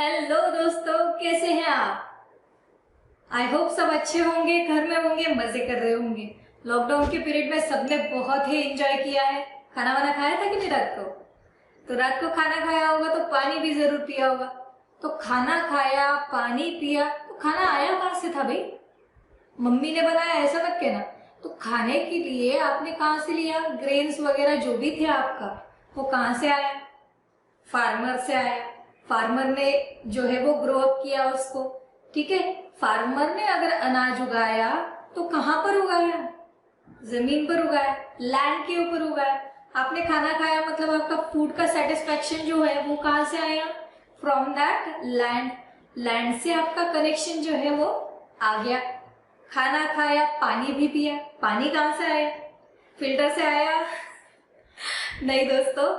Hello दोस्तों, कैसे हैं आप। आई होप सब अच्छे होंगे, घर में होंगे, मजे कर रहे होंगे। लॉकडाउन के पीरियड में सबने बहुत ही एंजॉय किया है। खाना वाना खाया था कि नहीं रात को? तो रात को खाना खाया होगा तो पानी भी जरूर पिया होगा। तो खाना खाया, पानी पिया, तो खाना आया कहाँ से था भाई? मम्मी ने बनाया ऐसा मत कहना। तो खाने के लिए आपने कहाँ से लिया? ग्रेन्स वगैरह जो भी थे आपका, वो कहाँ से आया? फार्मर से आया। फार्मर ने जो है वो ग्रो अप किया उसको। ठीक है, फार्मर ने अगर अनाज उगाया तो कहाँ पर उगाया? जमीन पर उगाया, लैंड के ऊपर उगाया। आपने खाना खाया मतलब आपका फूड का सेटिस्फेक्शन जो है वो कहाँ से आया? From that land. लैंड से आपका कनेक्शन जो है वो आ गया। खाना खाया, पानी भी पिया। पानी कहाँ से आया? फिल्टर से आया? नहीं दोस्तों,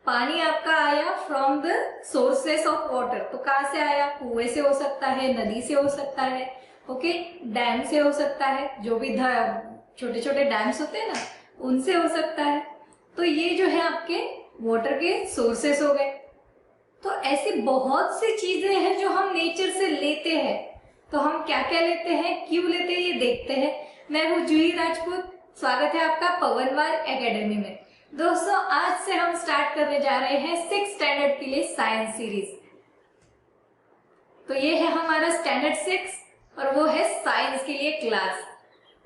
पानी आपका आया from the sources of water. तो कहाँ से आया? कुएं से हो सकता है, नदी से हो सकता है, ओके, डैम से हो सकता है, जो भी छोटे छोटे डैम्स होते हैं ना, उनसे हो सकता है। तो ये जो है आपके वाटर के सोर्सेस हो गए। तो ऐसी बहुत सी चीजें हैं जो हम नेचर से लेते हैं। तो हम क्या क्या लेते हैं, क्यों लेते हैं, ये देखते हैं। मैं हूँ जूही राजपूत, स्वागत है आपका पवनवार एकेडमी में। दोस्तों, आज से हम स्टार्ट करने जा रहे हैं 6th स्टैंडर्ड के लिए साइंस सीरीज। तो ये है हमारा स्टैंडर्ड 6 और वो है साइंस के लिए क्लास।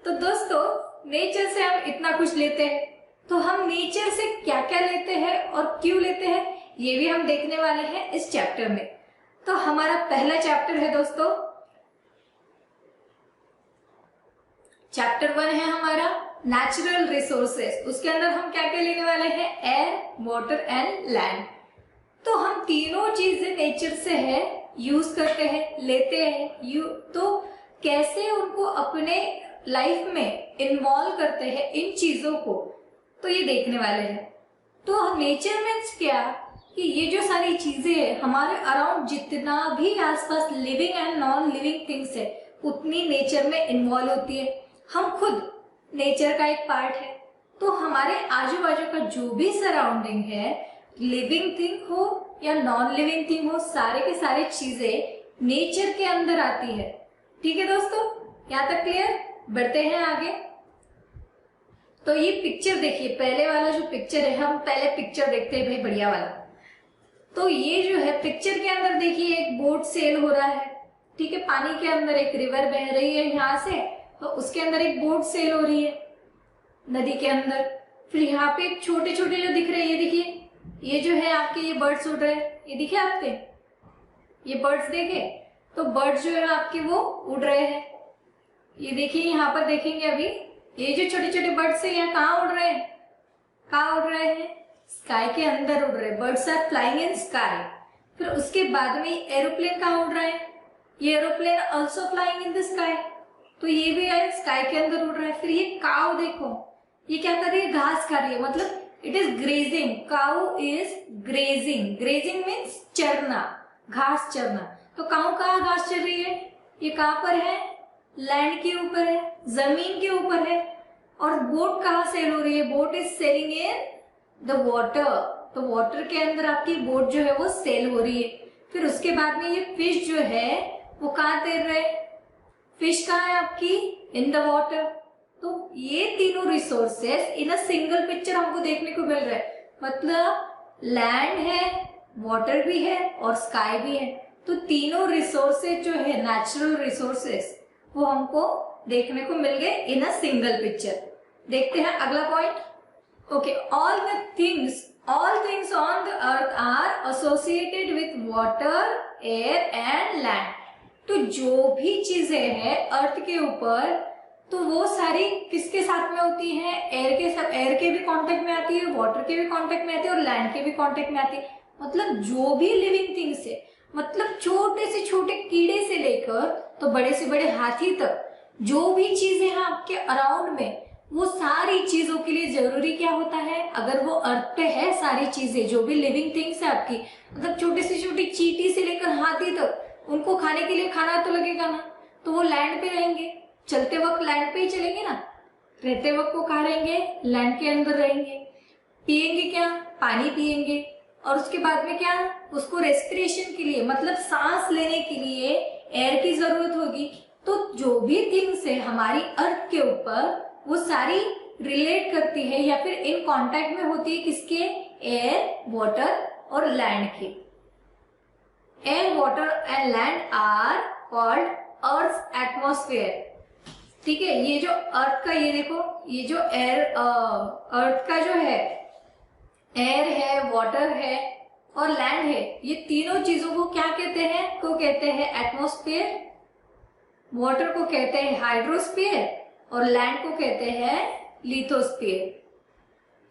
तो दोस्तों, नेचर से हम इतना कुछ लेते हैं, तो हम नेचर से क्या क्या लेते हैं और क्यों लेते हैं, ये भी हम देखने वाले हैं इस चैप्टर में। तो हमारा पहला चैप्टर है दोस्तों, चैप्टर 1 है हमारा नेचुरल रिसोर्सेस। उसके अंदर हम क्या क्या लेने वाले हैं? Air, water and land. तो हम तीनों चीजें नेचर से है, यूज करते हैं, लेते हैं। तो कैसे उनको अपने लाइफ में इन्वॉल्व करते हैं इन चीजों को, तो ये देखने वाले हैं। तो नेचर मीन्स क्या कि ये जो सारी चीजें है हमारे अराउंड, जितना भी आसपास living and non living things है, उतनी नेचर में इन्वॉल्व होती है। हम खुद नेचर का एक पार्ट है। तो हमारे आजू बाजू का जो भी सराउंडिंग है, लिविंग थिंग हो या नॉन लिविंग थिंग हो, सारे के सारे चीजें नेचर के अंदर आती है। ठीक है दोस्तों, यहाँ तक क्लियर? बढ़ते हैं आगे। तो ये पिक्चर देखिए, पहले वाला जो पिक्चर है, हम पहले पिक्चर देखते हैं भाई, बढ़िया वाला। तो ये जो है पिक्चर के अंदर देखिए, एक बोट सेल हो रहा है। ठीक है, पानी के अंदर एक रिवर बह रही है यहाँ से, तो उसके अंदर एक बोट सेल हो रही है नदी के अंदर। फिर यहाँ पे छोटे छोटे जो दिख रहे हैं, ये देखिए, ये जो है आपके, ये बर्ड्स उड़ रहे हैं, ये दिखे आपके, ये बर्ड्स देखे? तो बर्ड्स जो है आपके वो उड़ रहे हैं। ये देखिए, यहाँ पर देखेंगे अभी, ये जो छोटे छोटे बर्ड्स है, यहाँ कहाँ उड़ रहे हैं? कहाँ उड़ रहे हैं? स्काई के अंदर उड़ रहे हैं। Birds are flying in sky. फिर उसके बाद में एरोप्लेन कहाँ उड़ रहा है? ये aeroplane also flying in the sky. तो ये भी है, स्काई के अंदर उड़ रहा है। फिर ये काऊ देखो, ये क्या कर रही है? घास खा रही है, मतलब it is grazing. Cow is grazing. Grazing means चरना, घास चरना। तो काऊ कहाँ घास चर रही है? ये कहाँ पर है? लैंड के ऊपर है, जमीन के ऊपर है। और बोट कहाँ सेल हो रही है? Boat is selling in the water. तो वाटर के अंदर आपकी बोट जो है वो सेल हो रही है। फिर उसके बाद में ये फिश जो है वो कहाँ तैर रहे? फिश कहाँ है आपकी? In the water. तो ये तीनों resources in a single picture हमको देखने को मिल रहा है। मतलब लैंड है, वाटर भी है और स्काई भी है। तो तीनों रिसोर्सेस जो है, नेचुरल रिसोर्सेस, वो हमको देखने को मिल गए इन अ सिंगल पिक्चर। देखते हैं अगला point. Okay, all things on the earth are associated with water, air and land. तो जो भी चीजें हैं अर्थ के ऊपर, तो वो सारी किसके साथ में होती है? एयर के साथ। एयर के भी कांटेक्ट में आती है, वाटर के भी कांटेक्ट में आती है और लैंड के भी कांटेक्ट में आती है। मतलब जो भी लिविंग थिंग्स है, मतलब छोटे से छोटे कीड़े से लेकर तो बड़े से बड़े हाथी तक, जो भी चीजें हैं आपके अराउंड में, वो सारी चीजों के लिए जरूरी क्या होता है? अगर वो अर्थ पे है, सारी चीजें जो भी लिविंग थिंग्स है आपकी, मतलब छोटी से छोटी चींटी से लेकर हाथी तक, उनको खाने के लिए खाना तो लगेगा ना। तो वो लैंड पे रहेंगे, चलते वक्त लैंड पे ही चलेंगे ना, रहते वक्त वो कहाँ रहेंगे? लैंड के अंदर रहेंगे। पिएंगे क्या? पानी पिएंगे। और उसके बाद में क्या, उसको रेस्पिरेशन के लिए मतलब सांस लेने के लिए एयर की जरूरत होगी। तो जो भी थिंग्स है हमारी अर्थ के ऊपर वो सारी रिलेट करती है या फिर इन कांटेक्ट में होती है किसके, एयर, वाटर और लैंड के। Air, water and land are called earth atmosphere. ठीक है, ये जो अर्थ का, ये देखो, ये जो एयर, अर्थ का जो है एयर है, वाटर है और लैंड है, ये तीनों चीजों को क्या कहते हैं, को कहते हैं एटमॉस्फेयर, वाटर को कहते हैं हाइड्रोस्फीयर और लैंड को कहते हैं लिथोस्फीयर।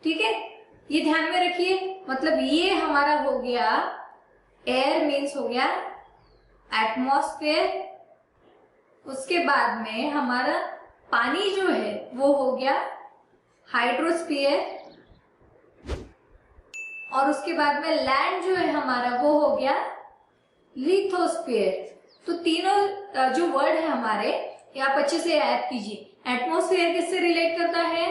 ठीक है, ये ध्यान में रखिए। मतलब ये हमारा हो गया, एयर मीन्स हो गया एटमॉस्फेयर, उसके बाद में हमारा पानी जो है वो हो गया हाइड्रोस्फीयर, और उसके बाद में लैंड जो है हमारा वो हो गया लिथोस्फीयर। तो तीनों जो वर्ड है हमारे, ये आप अच्छे से याद कीजिए। एटमॉस्फेयर किससे रिलेट करता है,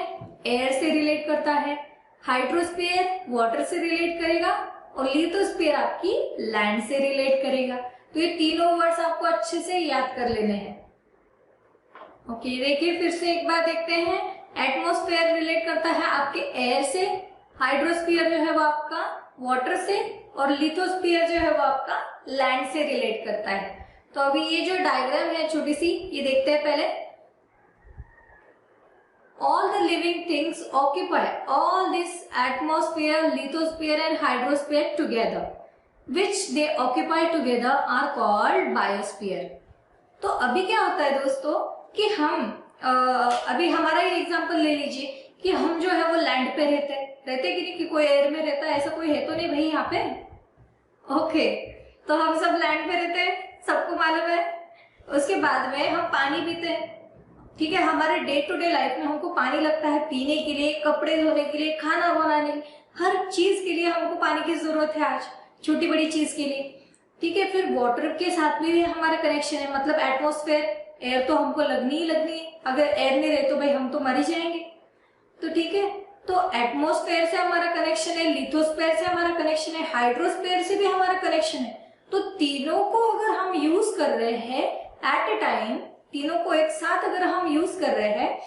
एयर से रिलेट करता है, हाइड्रोस्फीयर वाटर से रिलेट करेगा और लिथोस्फीयर आपकी लैंड से रिलेट करेगा। तो ये तीनों वर्ड्स आपको अच्छे से याद कर लेने हैं। ओके, देखिए फिर से एक बार देखते हैं। एटमॉस्फेयर रिलेट करता है आपके एयर से, हाइड्रोस्फीयर जो है वो आपका वाटर से और लिथोस्फीयर जो है वो आपका लैंड से रिलेट करता है। तो अभी ये जो डायग्राम है छोटी सी, ये देखते हैं पहले। All the living things occupy all this atmosphere, lithosphere and hydrosphere together, which they occupy together are called biosphere। तो अभी क्या होता है दोस्तों कि हम अभी हमारा ये एग्जांपल ले लीजिए कि हम जो है वो लैंड पे रहते कि नहीं, कि कोई एयर में रहता है, ऐसा कोई है तो नहीं भाई यहाँ पे। ओके, तो हम सब लैंड पे रहते हैं, सबको मालूम है। उसके बाद में हम पानी पीते हैं। ठीक है, हमारे डे टू डे लाइफ में हमको पानी लगता है पीने के लिए, कपड़े धोने के लिए, खाना बनाने के लिए, हर चीज के लिए हमको पानी की जरूरत है आज, छोटी बड़ी चीज के लिए। ठीक है, फिर वाटर के साथ में भी हमारा कनेक्शन है, मतलब एटमॉस्फेयर, एयर तो हमको लगनी ही लगनी है, अगर एयर नहीं रहे तो भाई हम तो मर ही जाएंगे। तो ठीक है, तो एटमॉस्फेयर से हमारा कनेक्शन है, लिथोस्फेयर से हमारा कनेक्शन है, हाइड्रोस्फेयर से भी हमारा कनेक्शन है। तो तीनों को अगर हम यूज कर रहे हैं एट ए टाइम, तीनों को एक साथ अगर हम यूज कर रहे हैं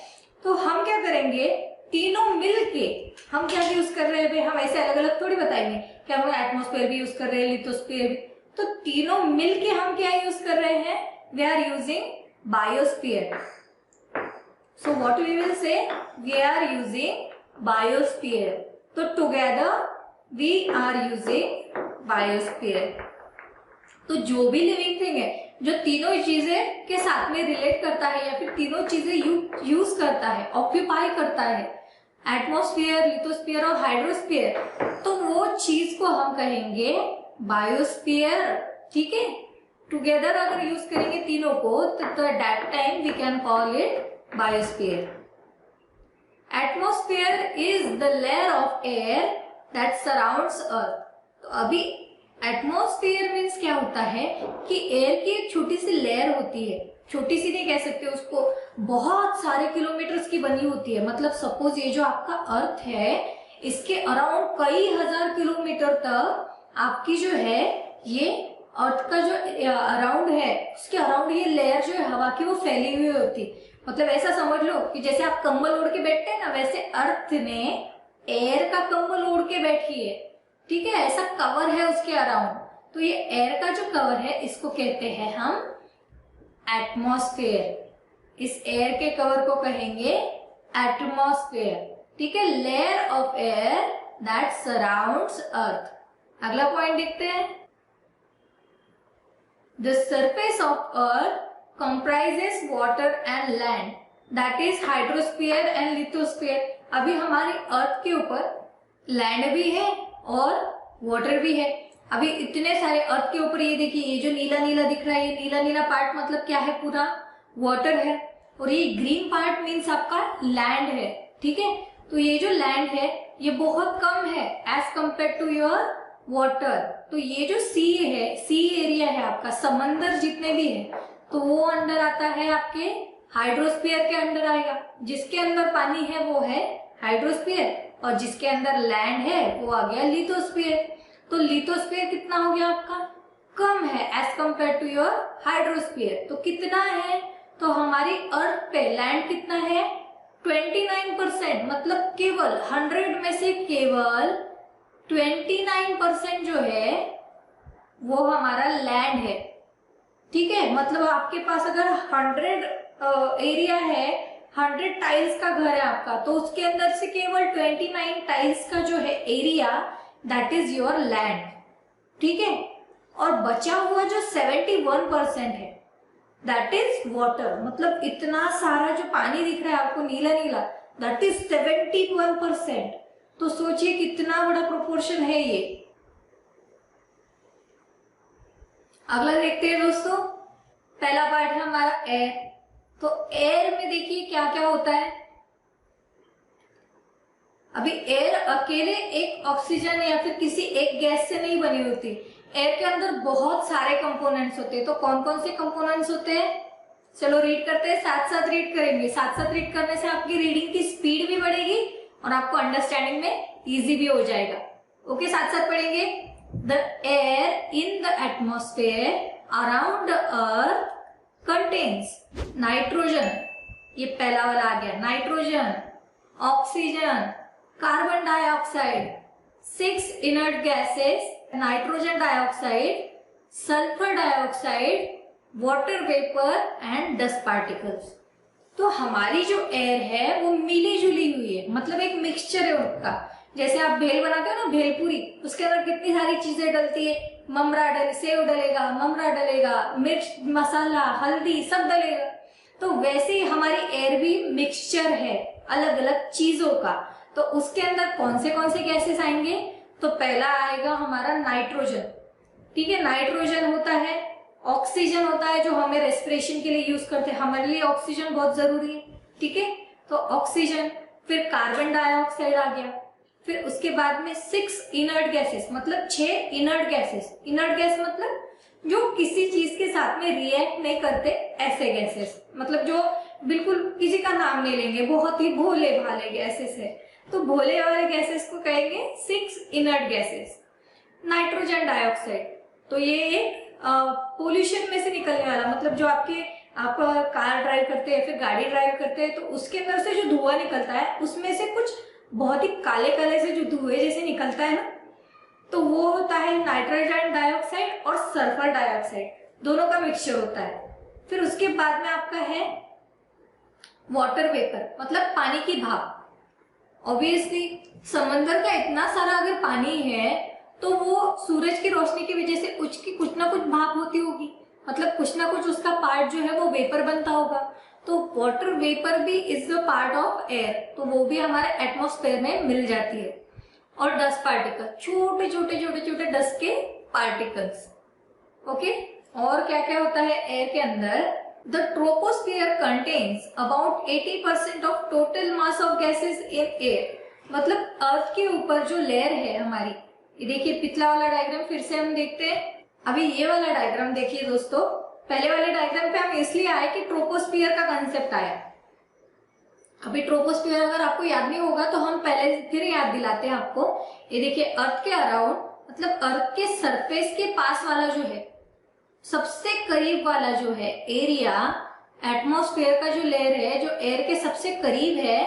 तो हम क्या करेंगे, तीनों मिलके हम क्या यूज कर रहे हैं भाई, हम ऐसे अलग अलग थोड़ी बताएंगे कि हम एटमॉस्फेयर भी यूज कर रहे हैं, लिथोस्फीयर भी। तो तीनों मिलके हम क्या यूज कर रहे हैं, we are using biosphere. So what we will say, we are using biosphere. तो together we are using biosphere. तो जो भी लिविंग थिंग है, जो तीनों चीजें के साथ में रिलेट करता है या फिर तीनों चीजें यूज करता है, ऑक्यूपाई करता है, एटमॉस्फेयर, लिथोस्फीयर और हाइड्रोस्फीयर, तो वो चीज को हम कहेंगे बायोस्फीयर। ठीक है, टुगेदर अगर यूज करेंगे तीनों को तो that time we can call it biosphere. Atmosphere is the layer of air that surrounds earth. तो अभी एटमॉस्फेयर मीन्स क्या होता है कि एयर की एक छोटी सी लेयर होती है, छोटी सी नहीं कह सकते उसको, बहुत सारे किलोमीटर्स की बनी होती है। मतलब सपोज ये जो आपका अर्थ है, इसके अराउंड कई हजार किलोमीटर तक आपकी जो है ये अर्थ का जो अराउंड है, उसके अराउंड ये लेयर जो है हवा की वो फैली हुई होती। मतलब ऐसा समझ लो कि जैसे आप कंबल ओढ़ के बैठते हैं ना, वैसे अर्थ ने एयर का कंबल ओढ़ के बैठी है। ठीक है, ऐसा कवर है उसके अराउंड। तो ये एयर का जो कवर है इसको कहते हैं हम एटमॉस्फेयर। इस एयर के कवर को कहेंगे एटमॉस्फेयर। ठीक है, layer of air that surrounds earth. अगला पॉइंट देखते हैं। The surface of earth comprises water and land, that is hydrosphere and lithosphere। अभी हमारे अर्थ के ऊपर लैंड भी है और वाटर भी है। अभी इतने सारे अर्थ के ऊपर ये देखिए, ये जो नीला नीला दिख रहा है, ये नीला नीला पार्ट मतलब क्या है, पूरा वाटर है, और ये ग्रीन पार्ट मीन्स आपका लैंड है। ठीक है, तो ये जो लैंड है ये बहुत कम है as compare to your water. तो ये जो सी है, सी एरिया है आपका, समंदर जितने भी है, तो वो अंडर आता है आपके हाइड्रोस्फीयर के अंडर आएगा। जिसके अंदर पानी है वो है हाइड्रोस्फीयर और जिसके अंदर लैंड है वो आ गया लिथोस्फीयर। तो लिथोस्फीयर कितना हो गया आपका, कम है as compare to your hydrosphere. तो कितना है, तो हमारी अर्थ पे लैंड कितना है 29%, मतलब केवल 100 में से केवल 29% जो है वो हमारा लैंड है। ठीक है, मतलब आपके पास अगर 100 एरिया है, 100 टाइल्स का घर है आपका, तो उसके अंदर से केवल 29 टाइल्स का जो है area, that is your land. ठीक है, और बचा हुआ जो 71% है दैट इज वाटर, मतलब इतना सारा जो पानी दिख रहा है आपको नीला नीला, दैट इज 71%। तो सोचिए कितना बड़ा प्रोपोर्शन है ये। अगला देखते हैं दोस्तों, पहला पार्ट है हमारा एयर। तो एयर में देखिए क्या क्या होता है। अभी एयर अकेले एक ऑक्सीजन या फिर किसी एक गैस से नहीं बनी होती, एयर के अंदर बहुत सारे कंपोनेंट्स होते हैं। तो कौन कौन से कंपोनेंट्स होते हैं, चलो रीड करते हैं, साथ साथ रीड करेंगे। साथ साथ रीड करने से आपकी रीडिंग की स्पीड भी बढ़ेगी और आपको अंडरस्टैंडिंग में इजी भी हो जाएगा। ओके, साथ साथ पढ़ेंगे। The air in the atmosphere around the earth contains nitrogen, ये पहला वाला आ गया, nitrogen, oxygen, carbon dioxide, 6 inert gases, nitrogen dioxide, sulphur dioxide, water vapour and dust particles. तो हमारी जो एयर है वो मिली जुली हुई है, मतलब एक मिक्सचर है उनका। जैसे आप भेल बनाते हो ना, भेलपूरी, उसके अंदर कितनी सारी चीजें डलती है, ममरा डले, सेव डलेगा, ममरा डलेगा, मिर्च, मसाला, हल्दी सब डलेगा। तो वैसे ही हमारी एयर भी मिक्सचर है अलग अलग चीजों का। तो उसके अंदर कौन से गैसेस आएंगे, तो पहला आएगा हमारा नाइट्रोजन। ठीक है, नाइट्रोजन होता है, ऑक्सीजन होता है जो हमें रेस्पिरेशन के लिए यूज करते हैं, हमारे लिए ऑक्सीजन बहुत जरूरी है। ठीक है, तो ऑक्सीजन, फिर कार्बन डाइऑक्साइड आ गया, फिर उसके बाद में 6 इनर्ट गैसेस, मतलब 6 इनर्ट गैसेस। इनर्ट गैस मतलब जो किसी चीज के साथ में रिएक्ट नहीं करते, ऐसे गैसेस, मतलब जो बिल्कुल किसी का नाम नहीं लेंगे, बहुत ही भोले भाले गैसेस है, तो भोले वाले गैसेस को कहेंगे 6 इनर्ट गैसेस। नाइट्रोजन डाइऑक्साइड, तो ये एक पोल्यूशन में से निकलने वाला, मतलब जो आप कार ड्राइव करते हैं, फिर गाड़ी ड्राइव करते हैं, तो उसके अंदर से जो धुआं निकलता है, उसमें से कुछ बहुत ही काले काले से जो धुएं जैसे निकलता है ना, तो वो होता है नाइट्रोजन डाइऑक्साइड और सल्फर डाइऑक्साइड, दोनों का मिक्सचर होता है। फिर उसके बाद में आपका है वाटर वेपर, मतलब पानी की भाप। ऑब्वियसली समंदर का इतना सारा अगर पानी है तो वो सूरज की रोशनी की वजह से उसकी कुछ ना कुछ भाप होती होगी, मतलब कुछ ना कुछ उसका पार्ट जो है वो वेपर बनता होगा। तो वाटर वेपर भी is the part of air, तो वो भी हमारे एटमॉस्फेयर में मिल जाती है। और डस्ट पार्टिकल, छोटे छोटे छोटे छोटे डस्ट के पार्टिकल्स। ओके, और क्या क्या होता है एयर के अंदर, the troposphere contains about 80% of total mass of gases in air, मतलब अर्थ के ऊपर जो लेयर है हमारी, ये देखिए पिछला वाला डायग्राम फिर से हम देखते हैं। अभी ये वाला डायग्राम देखिए दोस्तों, पहले वाले डायग्राम पे हम इसलिए आए कि ट्रोपोस्फियर का कंसेप्ट आया। अभी ट्रोपोस्फियर अगर आपको याद नहीं होगा तो हम पहले फिर याद दिलाते हैं आपको। ये देखिए अर्थ के अराउंड, मतलब अर्थ के सरफेस के पास वाला जो है, सबसे करीब वाला जो है एरिया, एटमॉस्फेयर का जो लेयर है, जो एयर के सबसे करीब है,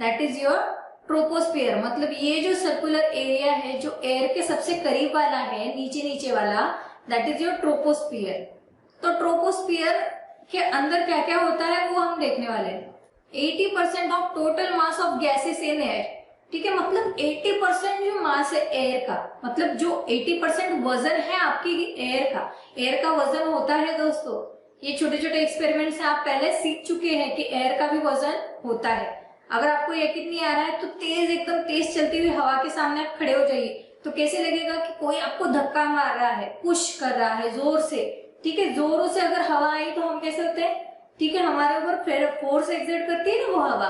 दैट इज योर ट्रोपोस्फियर। मतलब ये जो सर्कुलर एरिया है जो एयर के सबसे करीब वाला है, नीचे नीचे वाला, दैट इज योर ट्रोपोस्फियर। तो ट्रोपोस्फियर के अंदर क्या क्या होता है वो हम देखने वाले हैं। 80% of total mass of gases in air, ठीक है, मतलब 80% जो मास है एयर का, मतलब जो 80% वजन है आपकी एयर का वजन होता है दोस्तों। ये छोटे छोटे एक्सपेरिमेंट्स आप पहले सीख चुके हैं कि एयर का भी वजन होता है। अगर आपको यकीन नहीं आ रहा है तो एकदम तेज चलती हुई हवा के सामने आप खड़े हो जाइए, तो कैसे लगेगा कि कोई आपको धक्का मार रहा है, पुश कर रहा है जोर से। ठीक है, जोरों से अगर हवा आई तो हम कैसे होते हैं, ठीक है, हमारे ऊपर फोर्स एक्सर्ट करती है ना वो हवा,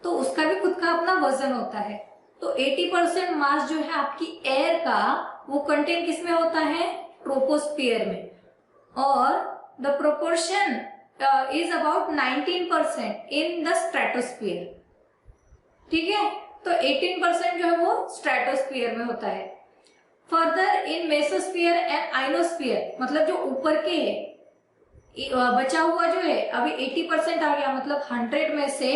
तो उसका भी खुद का अपना वजन होता है। तो 80% मास जो है आपकी एयर का, वो कंटेन किसमें होता है, ट्रोपोस्फियर में। और the proportion is about 19% in the stratosphere. ठीक है, तो 18% जो है वो स्ट्रेटोस्फियर में होता है। Further in mesosphere and ionosphere, मतलब जो ऊपर के है बचा हुआ जो है अभी 80% आ गया, मतलब 100 में से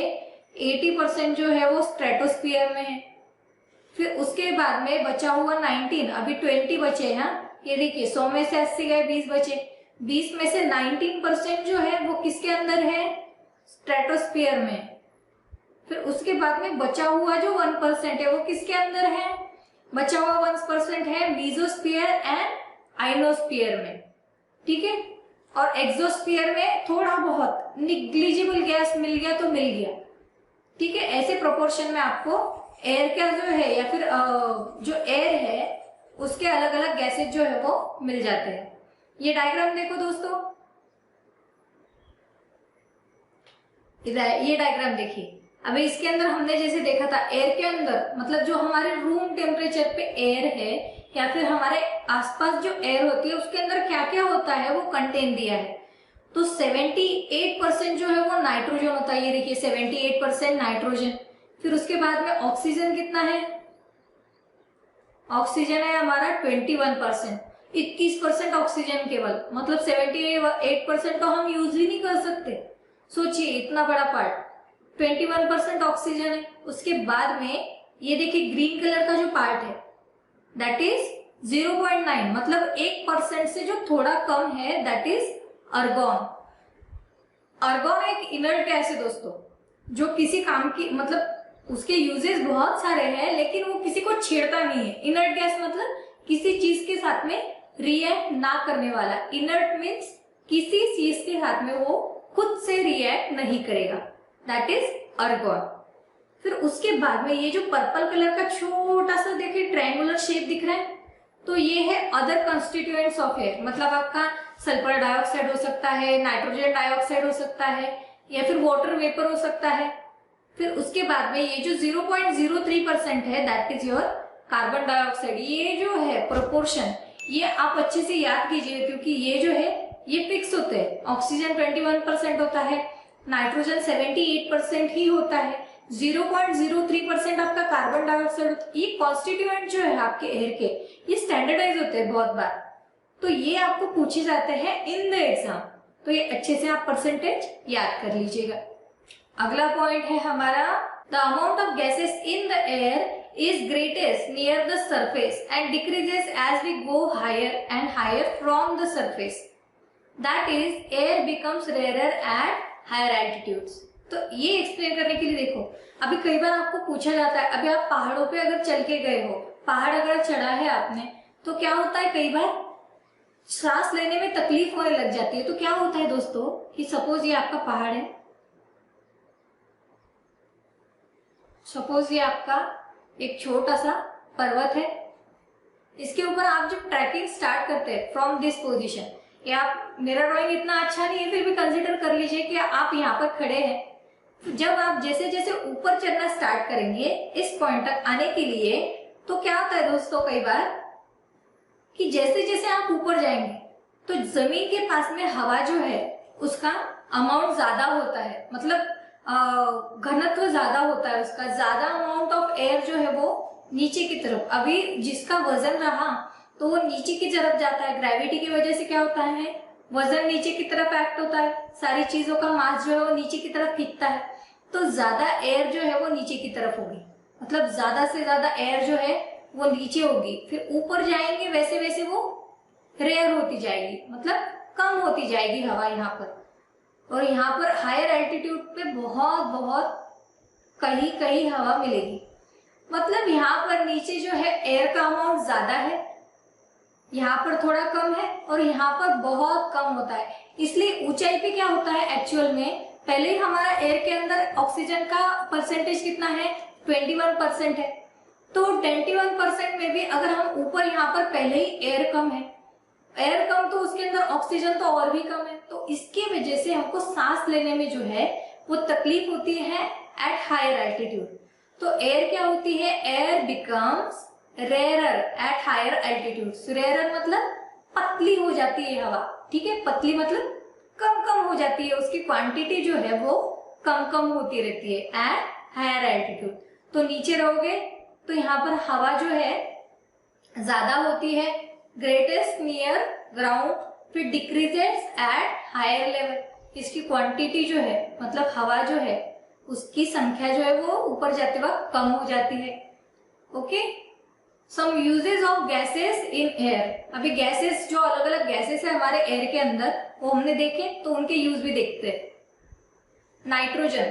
80% जो है वो स्ट्रेटोस्फीयर में है। फिर उसके बाद में बचा हुआ 19, अभी 20 बचे हैं। ये देखिए 100 में से 80 गए, 20 बचे। 20 में से 19% जो है वो किसके अंदर है? स्ट्रेटोस्फीयर में। फिर उसके बाद में बचा हुआ जो 1% है वो किसके अंदर है? बचा हुआ 1% है मीजोस्फीयर एंड आइनोस्फीयर में, ठीक है। और एक्सोस्फीयर में थोड़ा बहुत निग्लिजिबल गैस मिल गया तो मिल गया, ठीक है। ऐसे प्रोपोर्शन में आपको एयर का जो है या फिर जो एयर है उसके अलग अलग गैसेज जो है वो मिल जाते हैं। ये डायग्राम देखो दोस्तों, ये डायग्राम देखिए। अभी इसके अंदर हमने जैसे देखा था एयर के अंदर, मतलब जो हमारे रूम टेम्परेचर पे एयर है या फिर हमारे आसपास जो एयर होती है उसके अंदर क्या क्या होता है वो कंटेन दिया है। तो 78% जो है वो नाइट्रोजन होता है। ये देखिए 78% नाइट्रोजन। फिर उसके बाद में ऑक्सीजन कितना है? ऑक्सीजन है हमारा 21%, 21% ऑक्सीजन केवल, मतलब 78% तो हम यूज ही नहीं कर सकते। सोचिए इतना बड़ा पार्ट, 21% ऑक्सीजन है। उसके बाद में ये देखिए ग्रीन कलर का जो पार्ट है दैट इज 0.9, मतलब 1% से जो थोड़ा कम है दैट इज अर्गॉन। अर्गॉन एक इनर्ट गैस है दोस्तों, जो किसी काम की, मतलब उसके यूजेस बहुत सारे हैं लेकिन वो किसी को छेड़ता नहीं है। इनर्ट गैस मतलब किसी चीज के साथ में रिएक्ट ना करने वाला। इनर्ट मीन्स किसी चीज के साथ में वो खुद से रिएक्ट नहीं करेगा, दैट इज अर्गॉन। फिर उसके बाद में ये जो पर्पल कलर का छोटा सा देखिए ट्रायंगुलर शेप दिख रहा है, तो ये है अदर कंस्टिट्यूएंट्स ऑफ एयर, मतलब आपका सल्फर डाइऑक्साइड हो सकता है, नाइट्रोजन डाइऑक्साइड हो सकता है, या फिर वाटर वेपर हो सकता है। फिर उसके बाद में ये जो 0.03% है that is your carbon dioxide. ये जो है प्रोपोर्शन ये आप अच्छे से याद कीजिए, क्योंकि ये जो है ये फिक्स होते हैं। ऑक्सीजन 21% होता है, नाइट्रोजन 78% ही होता है, 0.03% आपका कार्बन डाइऑक्साइड। ये कॉन्स्टिट्यूएंट जो है आपके एयर के ये स्टैंडर्डाइज होते हैं बहुत बार, तो ये आपको पूछे जाते हैं इन द एग्जाम, तो ये अच्छे से आप परसेंटेज याद कर लीजिएगा। अगला पॉइंट है हमारा the amount of gases in the air is greatest near the surface and decreases as we go higher and higher from the surface. That is, air becomes rarer at higher altitudes. तो ये explain करने के लिए देखो, अभी कई बार आपको पूछा जाता है, अभी आप पहाड़ों पे अगर चल के गए हो, पहाड़ अगर चढ़ा है आपने, तो क्या होता है कई बार सांस लेने में तकलीफ होने लग जाती है। तो क्या होता है दोस्तों कि सपोज ये आपका पहाड़ है, सपोज ये आपका एक छोटा सा पर्वत है, इसके ऊपर आप जब ट्रैकिंग स्टार्ट करते हैं फ्रॉम दिस पोजीशन, या आप, मेरा ड्राइंग इतना अच्छा नहीं है फिर भी कंसीडर कर लीजिए कि आप यहाँ पर खड़े हैं, तो जब आप जैसे जैसे ऊपर चढ़ना स्टार्ट करेंगे इस पॉइंट तक आने के लिए, तो क्या होता है दोस्तों कई बार कि जैसे जैसे आप ऊपर जाएंगे तो जमीन के पास में हवा जो है उसका अमाउंट ज्यादा होता है, मतलब घनत्व ज्यादा होता है उसका, ज्यादा अमाउंट ऑफ एयर जो है वो नीचे की तरफ, अभी जिसका वजन रहा तो वो नीचे की तरफ जाता है। ग्रेविटी की वजह से क्या होता है, वजन नीचे की तरफ एक्ट होता है, सारी चीजों का मास जो है वो नीचे की तरफ खींचता है, तो ज्यादा एयर जो है वो नीचे की तरफ होगी, मतलब ज्यादा से ज्यादा एयर जो है वो नीचे होगी। फिर ऊपर जाएंगे वैसे वैसे वो रेयर होती जाएगी, मतलब कम होती जाएगी हवा यहाँ पर। और यहाँ पर हायर एल्टीट्यूड पे बहुत बहुत कहीं कहीं हवा मिलेगी, मतलब यहाँ पर नीचे जो है एयर का अमाउंट ज्यादा है, यहाँ पर थोड़ा कम है, और यहाँ पर बहुत कम होता है। इसलिए ऊंचाई पे क्या होता है एक्चुअल में, पहले ही हमारा एयर के अंदर ऑक्सीजन का परसेंटेज कितना है, 21% है, तो 21% में भी अगर हम ऊपर यहाँ पर पहले ही एयर कम है, एयर कम तो उसके अंदर ऑक्सीजन तो और भी कम है, तो इसकी वजह से हमको सांस लेने में जो है वो तकलीफ होती है एट हायर एल्टीट्यूड। तो एयर क्या होती है, air becomes rarer at higher altitudes. Rarer मतलब पतली हो जाती है हवा, ठीक है, पतली मतलब कम कम हो जाती है, उसकी क्वांटिटी जो है वो कम कम होती रहती है एट हायर एल्टीट्यूड। तो नीचे रहोगे तो यहाँ पर हवा जो है ज्यादा होती है, ग्रेटेस्ट नियर ग्राउंड, फिर डिक्रीजेस एट हायर लेवल। इसकी क्वांटिटी जो है मतलब हवा जो है उसकी संख्या जो है वो ऊपर जाते वक्त कम हो जाती है। Okay, some uses of gases in air. अभी गैसेस जो अलग अलग गैसेस है हमारे एयर के अंदर वो हमने देखे, तो उनके यूज भी देखते हैं। नाइट्रोजन,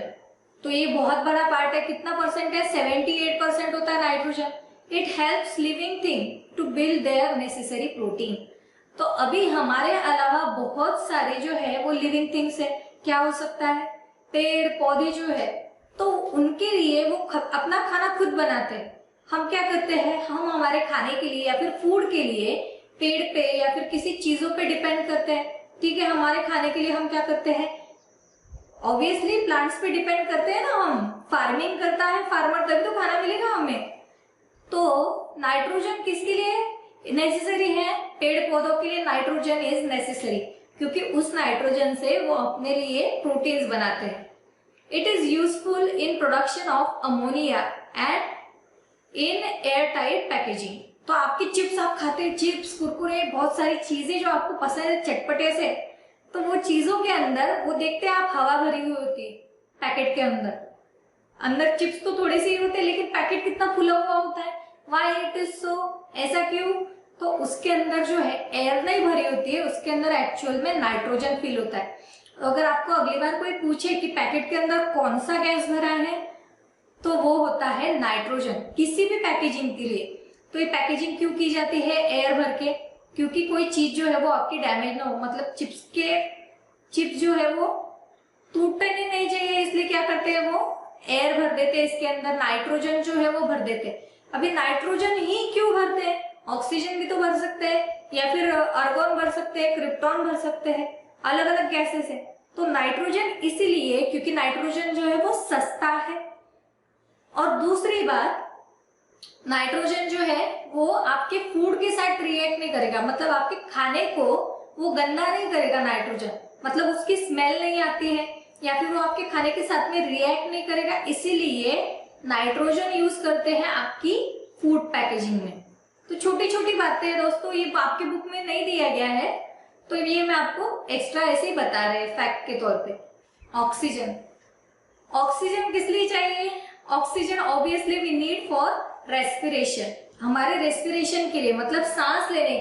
तो ये बहुत बड़ा पार्ट है, कितना परसेंट है, 78% होता है nitrogen. It helps living thing to build their necessary protein. तो अभी हमारे अलावा बहुत सारे जो है वो लिविंग थिंग्स है, क्या हो सकता है, पेड़ पौधे जो है, तो उनके लिए वो अपना खाना खुद बनाते हैं। हम क्या करते हैं, हम हमारे खाने के लिए या फिर फूड के लिए पेड़ पे या फिर किसी चीजों पे डिपेंड करते हैं। ठीक है, हमारे खाने के लिए हम क्या करते हैं, ऑब्वियसली प्लांट्स पे डिपेंड करते हैं ना, हम फार्मिंग करता है फार्मर, तभी तो खाना मिलेगा हमें। तो नाइट्रोजन किसके लिए नेसेसरी है, पेड़ पौधों के लिए नाइट्रोजन इज नेसेसरी, क्योंकि उस नाइट्रोजन से वो अपने लिए प्रोटीन्स बनाते हैं। It is useful in production of ammonia and in air tight packaging. तो आपकी चिप्स आप खाते हैं, चिप्स कुरकुरे बहुत सारी चीजें जो आपको पसंद है चटपटे से, तो वो चीजों के अंदर वो देखते हैं आप हवा भरी हुई होती है पैकेट के अंदर। अंदर चिप्स तो थोड़े से ही होते हैं लेकिन पैकेट कितना खुला हुआ होता है। व्हाई इट इज सो, ऐसा क्यों, तो उसके अंदर जो है एयर नहीं भरी होती है, उसके अंदर एक्चुअल में नाइट्रोजन फिल होता है। अगर आपको अगली बार कोई पूछे कि पैकेट के अंदर कौन सा गैस भरा है, तो वो होता है नाइट्रोजन, किसी भी पैकेजिंग के लिए। तो ये पैकेजिंग क्यों की जाती है एयर भर के, क्योंकि कोई चीज जो है वो आपकी डैमेज ना हो, मतलब चिप्स जो है वो टूटने नहीं चाहिए, इसलिए क्या करते हैं वो एयर भर देते हैं, इसके अंदर नाइट्रोजन जो है वो भर देते हैं। अभी नाइट्रोजन ही क्यों भरते हैं, ऑक्सीजन भी तो भर सकते हैं या फिर आर्गन भर सकते हैं, क्रिप्टॉन भर सकते हैं, अलग अलग गैसेस है। तो नाइट्रोजन इसीलिए क्योंकि नाइट्रोजन जो है वो सस्ता है, और दूसरी बात नाइट्रोजन जो है वो आपके फूड के साथ रिएक्ट नहीं करेगा, मतलब आपके खाने को वो गंदा नहीं करेगा नाइट्रोजन, मतलब उसकी स्मेल नहीं आती है या फिर वो आपके खाने के साथ में रिएक्ट नहीं करेगा, इसीलिए नाइट्रोजन यूज करते हैं आपकी फूड पैकेजिंग में। तो छोटी छोटी बातें हैं दोस्तों, ये आपके बुक में नहीं दिया गया है, तो ये मैं आपको एक्स्ट्रा ऐसे ही बता रहे हैं फैक्ट के तौर पे। ऑक्सीजन, ऑक्सीजन किस लिए चाहिए, oxygen obviously we need for respiration, हमारे रेस्पिरेशन के लिए, मतलब सांस लेने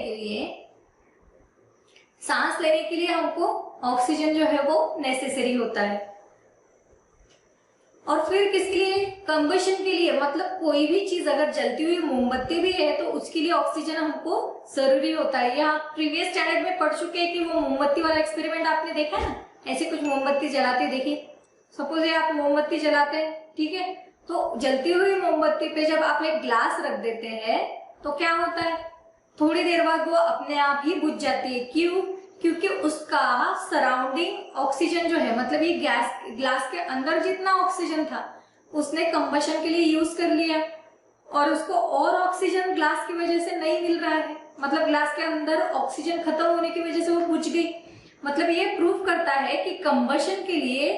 के लिए हमको ऑक्सीजन जो है वो नेसेसरी होता है। और फिर किसके लिए, कंबशन के लिए, मतलब कोई भी चीज अगर जलती हुई मोमबत्ती भी है तो उसके लिए ऑक्सीजन हमको जरूरी होता है। यहाँ प्रीवियस स्टैंडर्ड में पढ़ चुके हैं कि वो मोमबत्ती वाला एक्सपेरिमेंट आपने देखा है ना, ऐसे कुछ मोमबत्ती जलाते, देखिए सपोज ये आप मोमबत्ती जलाते हैं, ठीक है, तो जलती हुई मोमबत्ती पे जब आप एक ग्लास रख देते हैं तो क्या होता है, थोड़ी देर बाद वो अपने आप ही बुझ जाती है। क्यों, क्योंकि उसका सराउंडिंग ऑक्सीजन जो है, मतलब ये ग्लास के अंदर जितना ऑक्सीजन था उसने कंबशन के लिए यूज कर लिया, और उसको और ऑक्सीजन ग्लास की वजह से नहीं मिल रहा है, मतलब ग्लास के अंदर ऑक्सीजन खत्म होने की वजह से वो बुझ गई। मतलब ये प्रूव करता है कि कंबशन के लिए,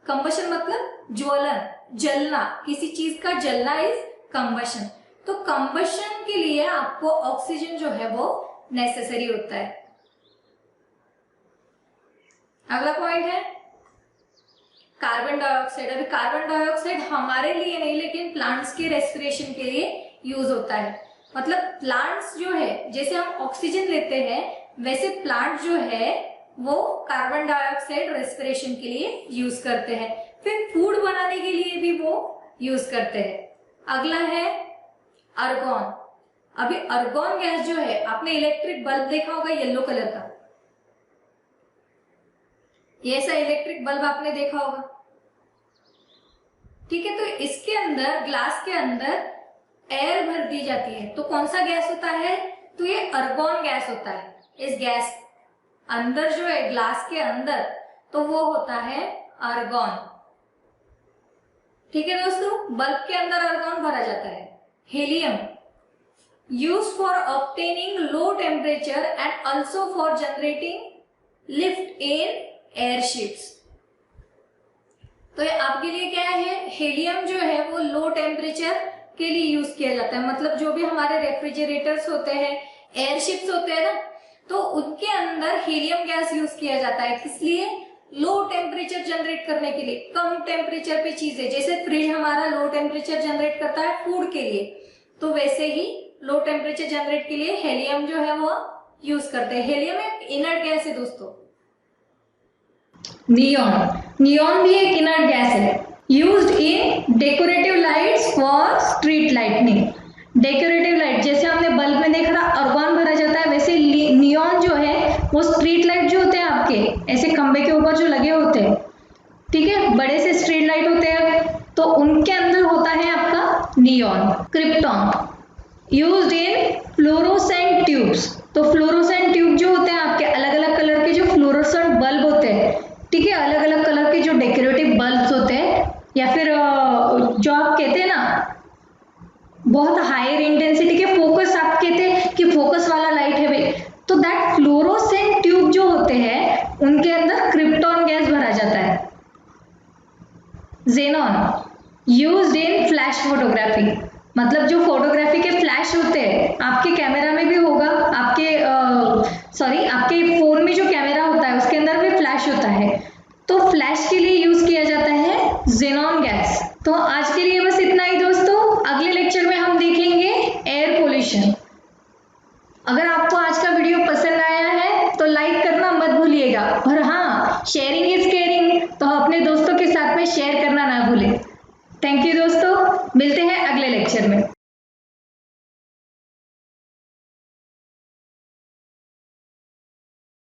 कंबशन मतलब ज्वलन, जलना, किसी चीज का जलना इज कंबशन, तो कंबशन के लिए आपको ऑक्सीजन जो है वो नेसेसरी होता है। अगला पॉइंट है कार्बन डाइऑक्साइड। अभी कार्बन डाइऑक्साइड हमारे लिए नहीं लेकिन प्लांट्स के रेस्पिरेशन के लिए यूज होता है, मतलब प्लांट्स जो है, जैसे हम ऑक्सीजन लेते हैं वैसे प्लांट जो है वो कार्बन डाइऑक्साइड रेस्पिरेशन के लिए यूज करते हैं, फिर फूड बनाने के लिए भी वो यूज करते हैं। अगला है अर्गॉन। अभी अर्गॉन गैस जो है, आपने इलेक्ट्रिक बल्ब देखा होगा येलो कलर का, ये ऐसा इलेक्ट्रिक बल्ब आपने देखा होगा, ठीक है, तो इसके अंदर ग्लास के अंदर एयर भर दी जाती है, तो कौन सा गैस होता है, तो ये अर्गॉन गैस होता है। इस गैस अंदर जो है ग्लास के अंदर, तो वो होता है अर्गॉन, ठीक है दोस्तों, बल्ब के अंदर अर्गॉन भरा जाता है। Helium, use for obtaining low temperature and also for generating lift in airships. तो ये आपके लिए क्या है, हीलियम जो है वो लो टेम्परेचर के लिए यूज किया जाता है। मतलब जो भी हमारे रेफ्रिजरेटर्स होते हैं, एयरशिप्स होते हैं ना, तो उनके अंदर हीलियम गैस यूज किया जाता है। किस लिए? लो टेम्परेचर जनरेट करने के लिए, कम टेम्परेचर पे चीजें, जैसे फ्रिज हमारा लो टेम्परेचर जनरेट करता है फूड के लिए, तो वैसे ही लो टेम्परेचर जनरेट के लिए हेलियम जो है वो यूज करते हैं। हेलियम एक इनर्ट गैस है दोस्तों। नियॉन भी एक इनर्ट गैस है, used in decorative lights for street lightning. Decorative light जैसे हमने बल्ब में देखा था अर्गॉन भरा जाता है, वैसे नियॉन जो है वो स्ट्रीट लाइट जो होते हैं आपके ऐसे खंबे के ऊपर जो लगे होते हैं, ठीक है, बड़े से स्ट्रीट लाइट होते हैं, तो उनके अंदर होता है आपका neon. Krypton used in fluorescent tubes. तो फ्लोरोसेंट ट्यूब जो होते हैं आपके अलग अलग कलर के जो फ्लोरोसेंट बल्ब होते हैं, ठीक है, अलग अलग कलर के जो डेकोरेटिव बल्ब्स होते हैं, या फिर जो आप कहते हैं ना बहुत हायर इंटेंसिटी के फोकस, आप कहते हैं कि फोकस वाला लाइट है भाई, तो दैट फ्लोरोसेंट ट्यूब जो होते हैं उनके अंदर क्रिप्टॉन गैस भरा जाता है। Xenon used in flash photography. मतलब जो फोटोग्राफी के फ्लैश होते हैं, आपके कैमरा में भी होगा, आपके फोन में जो कैमरा होता है उसके अंदर भी फ्लैश होता है, तो फ्लैश के लिए यूज किया जाता है जेनॉन गैस। तो आज के लिए बस इतना ही दोस्तों, अगले लेक्चर में हम देखेंगे एयर पोल्यूशन। अगर आपको आज का वीडियो पसंद आया है तो लाइक करना मत भूलिएगा, और हाँ, शेयरिंग इज केयरिंग, तो अपने दोस्तों के साथ में शेयर करना ना भूलें। थैंक यू दोस्तों, मिलते हैं अगले लेक्चर में।